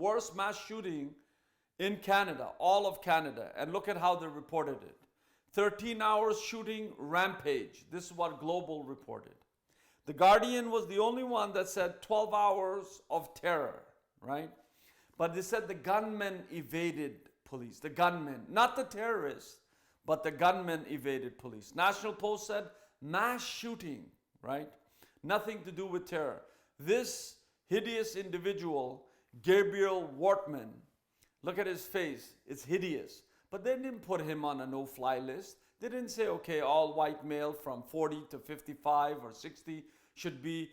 worst mass shooting in Canada, all of Canada. And look at how they reported it. 13 hours shooting rampage. This is what Global reported. The Guardian was the only one that said 12 hours of terror, right? But they said the gunmen evaded police. The gunmen, not the terrorists, but the gunmen evaded police. National Post said mass shooting, right? Nothing to do with terror. This hideous individual, Gabriel Wortman, look at his face, it's hideous. But they didn't put him on a no-fly list. They didn't say, okay, all white male from 40 to 55 or 60 should be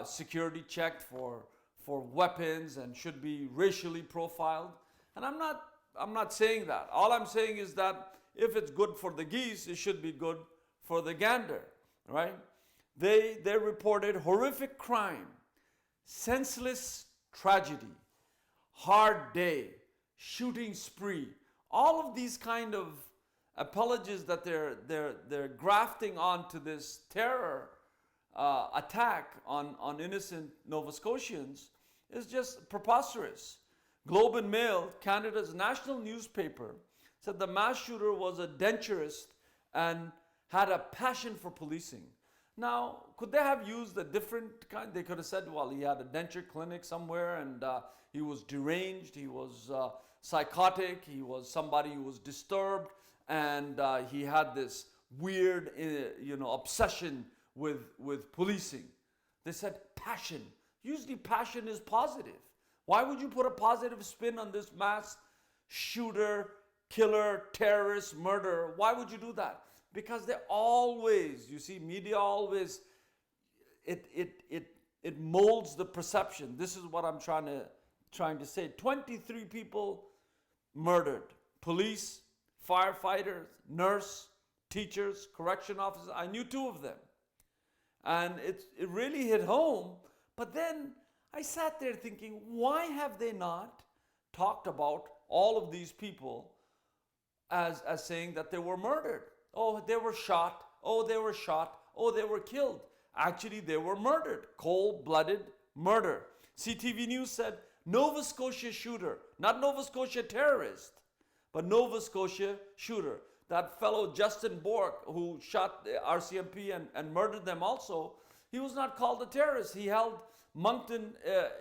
security checked for weapons and should be racially profiled. And I'm not saying that. All I'm saying is that if it's good for the geese, it should be good for the gander, right? They reported horrific crime, senseless tragedy, hard day, shooting spree. All of these kind of apologies that they're grafting onto this terror attack on innocent Nova Scotians is just preposterous. Globe and Mail, Canada's national newspaper, said the mass shooter was a denturist and had a passion for policing. Now, could they have used a different kind? They could have said, well, he had a denture clinic somewhere and he was deranged, he was psychotic, he was somebody who was disturbed, and he had this weird, obsession with policing. They said passion. Usually passion is positive. Why would you put a positive spin on this mass shooter, killer, terrorist, murderer? Why would you do that? Because they always, you see, media always, it molds the perception. This is what I'm trying to say. 23 people murdered. Police, firefighters, nurse, teachers, correction officers. I knew 2 of them. And it really hit home. But then I sat there thinking, why have they not talked about all of these people as saying that they were murdered? Oh, they were shot. Oh, they were shot. Oh, they were killed. Actually, they were murdered. Cold-blooded murder. CTV News said, Nova Scotia shooter, not Nova Scotia terrorist, but Nova Scotia shooter. That fellow Justin Bork, who shot the RCMP and murdered them also, he was not called a terrorist. He held Moncton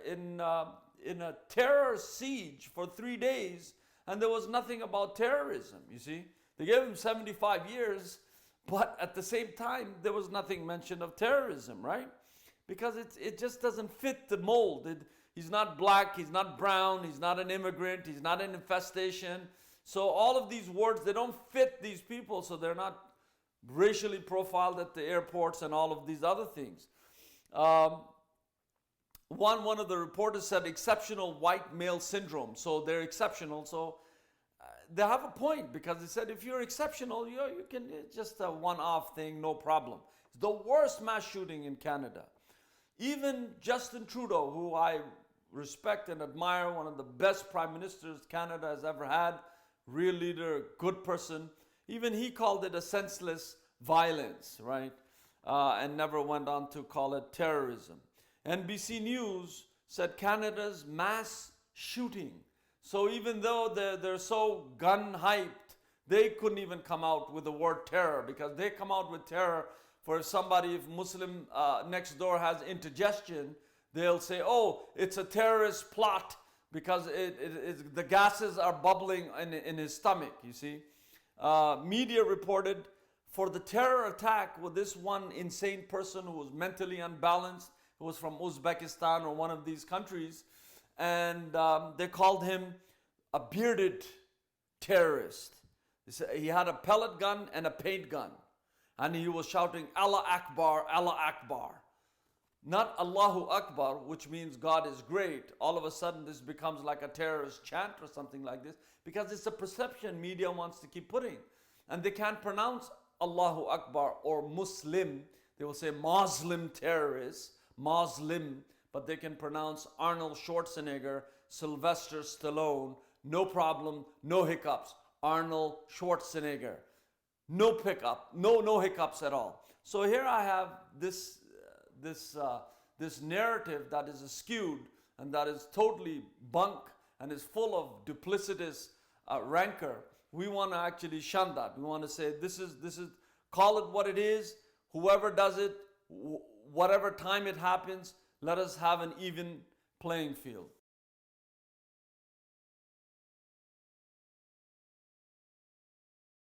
in a terror siege for 3 days, and there was nothing about terrorism, you see. They gave him 75 years, but at the same time, there was nothing mentioned of terrorism, right? Because it just doesn't fit the mold. He's not black, he's not brown, he's not an immigrant, he's not an infestation. So all of these words, they don't fit these people, so they're not racially profiled at the airports and all of these other things. One of the reporters said exceptional white male syndrome. So they're exceptional. So they have a point, because they said if you're exceptional, you can, it's just a one-off thing, no problem. It's the worst mass shooting in Canada. Even Justin Trudeau, who I respect and admire, one of the best prime ministers Canada has ever had, real leader, good person, even he called it a senseless violence, right? And never went on to call it terrorism. NBC News said Canada's mass shooting. So even though they're so gun hyped, they couldn't even come out with the word terror, because they come out with terror for somebody, if Muslim next door has indigestion, they'll say, oh, it's a terrorist plot because the gases are bubbling in his stomach, you see. Media reported for the terror attack with this one insane person who was mentally unbalanced, who was from Uzbekistan or one of these countries, and they called him a bearded terrorist. He had a pellet gun and a paint gun, and he was shouting, Allah Akbar, Allah Akbar. Not Allahu Akbar, which means God is great. All of a sudden this becomes like a terrorist chant or something like this, because it's a perception media wants to keep putting. And they can't pronounce Allahu Akbar or Muslim. They will say Muslim terrorists, Muslim, but they can pronounce Arnold Schwarzenegger, Sylvester Stallone, no problem, no hiccups. Arnold Schwarzenegger, no pickup, no hiccups at all. So here I have this narrative that is skewed and that is totally bunk and is full of duplicitous rancor, we want to actually shun that. We want to say, this is, call it what it is. Whoever does it, whatever time it happens, let us have an even playing field.